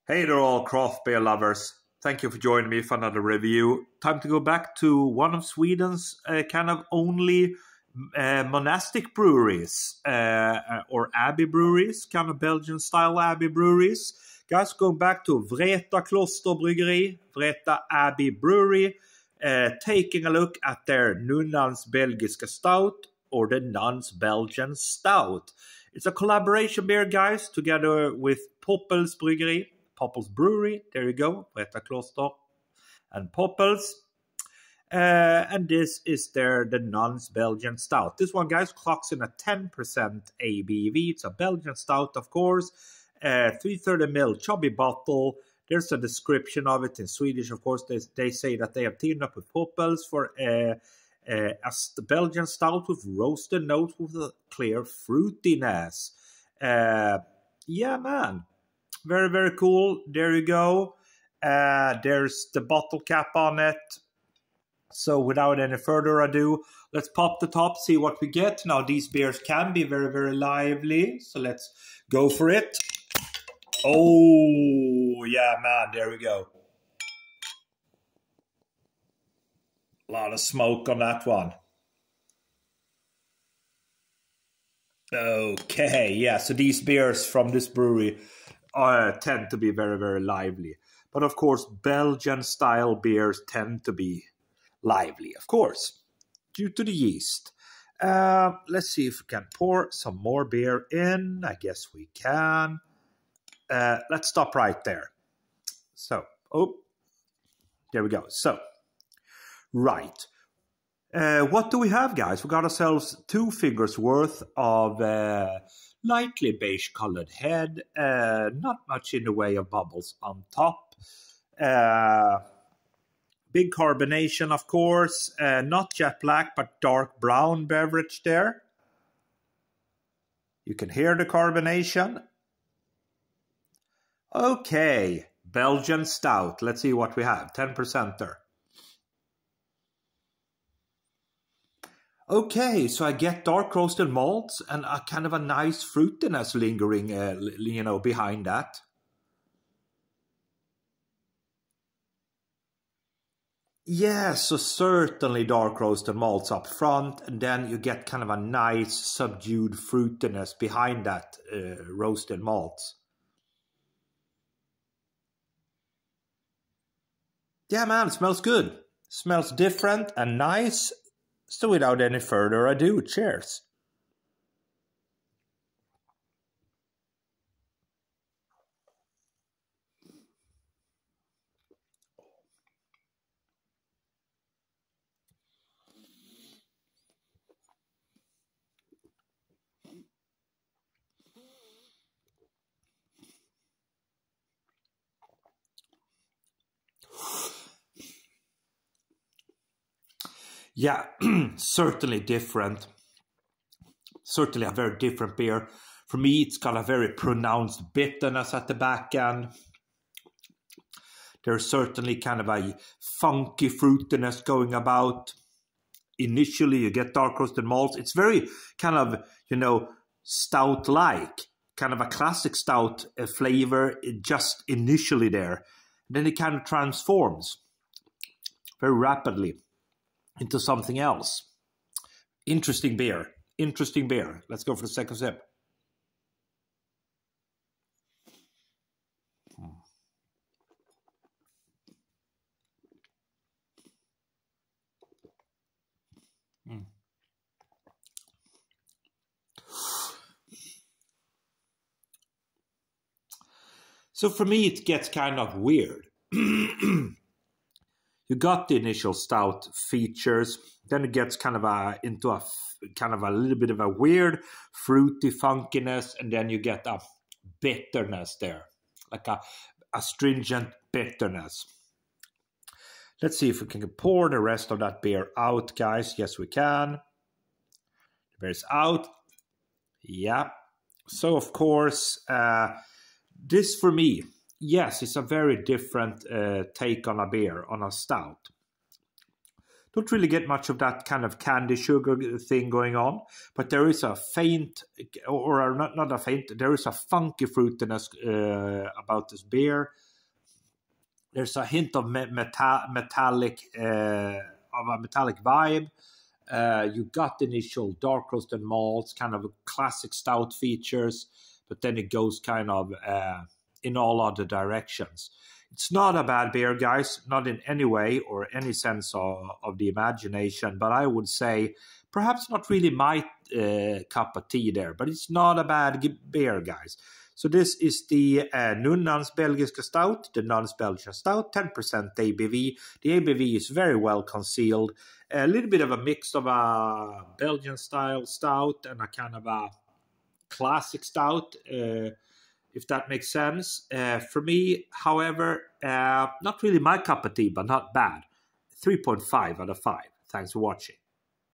Hey there all craft beer lovers. Thank you for joining me for another review. Time to go back to one of Sweden's kind of only monastic breweries or abbey breweries, kind of Belgian style abbey breweries. Guys, going back to Vreta Kloster Bryggeri, Vreta Abbey Brewery, taking a look at their Nunnans Belgiska Stout or the Nuns Belgian Stout. It's a collaboration beer, guys, together with Poppels Bryggeri. Poppels Brewery, there you go, Vreta Kloster and Poppels. And this is the Nuns Belgian Stout. This one, guys, clocks in at 10% ABV. It's a Belgian Stout, of course. 330ml chubby bottle. There's a description of it in Swedish, of course. They say that they have teamed up with Poppels for the Belgian Stout with roasted notes with a clear fruitiness. Yeah, man. Very, very cool. There you go. There's the bottle cap on it. So without any further ado, let's pop the top, see what we get. Now, these beers can be very, very lively. So let's go for it. Oh, yeah, man. There we go. A lot of smoke on that one. Okay, yeah. So these beers from this brewery tend to be very, very lively. But of course, Belgian-style beers tend to be lively, of course, due to the yeast. Let's see if we can pour some more beer in. I guess we can. Let's stop right there. So, there we go. So, right. What do we have, guys? We got ourselves 2 fingers worth of lightly beige-colored head. Not much in the way of bubbles on top. Big carbonation, of course. Not jet black, but dark brown beverage there. You can hear the carbonation. Okay, Belgian Stout. Let's see what we have. 10% there. Okay, so I get dark roasted malts and a kind of a nice fruitiness lingering, behind that. Yeah, so certainly dark roasted malts up front, and then you get kind of a nice subdued fruitiness behind that roasted malts. Yeah, man, it smells good. Smells different and nice. So without any further ado, cheers. Yeah, certainly different. Certainly a very different beer. For me, it's got a very pronounced bitterness at the back end. There's certainly kind of a funky fruitiness going about. Initially, you get dark roasted malts. It's very kind of, stout-like. Kind of a classic stout flavor just initially there. Then it kind of transforms very rapidly into something else. Interesting beer. Interesting beer. Let's go for the second sip. So for me, it gets kind of weird. You got the initial stout features, then it gets kind of into a little bit of a weird fruity funkiness, and then you get a bitterness there, like a astringent bitterness. Let's see if we can pour the rest of that beer out, guys. Yes, we can. The beer is out. Yeah. So, of course, this for me, yes, it's a very different take on a beer, on a stout. Don't really get much of that kind of candy sugar thing going on, but there is a faint, or not a faint, there is a funky fruitiness about this beer. There's a hint of metallic vibe. You got the initial dark roasted malts, kind of classic stout features, but then it goes kind of in all other directions. It's not a bad beer, guys, not in any way or any sense of the imagination, but I would say perhaps not really my cup of tea there, but it's not a bad beer, guys. So this is the Nunnans Belgiska Stout, the Nunnans Belgian Stout, 10% ABV. The ABV is very well concealed. A little bit of a mix of a Belgian-style stout and a kind of a classic stout, if that makes sense. For me, however, not really my cup of tea, but not bad. 3.5 out of 5. Thanks for watching.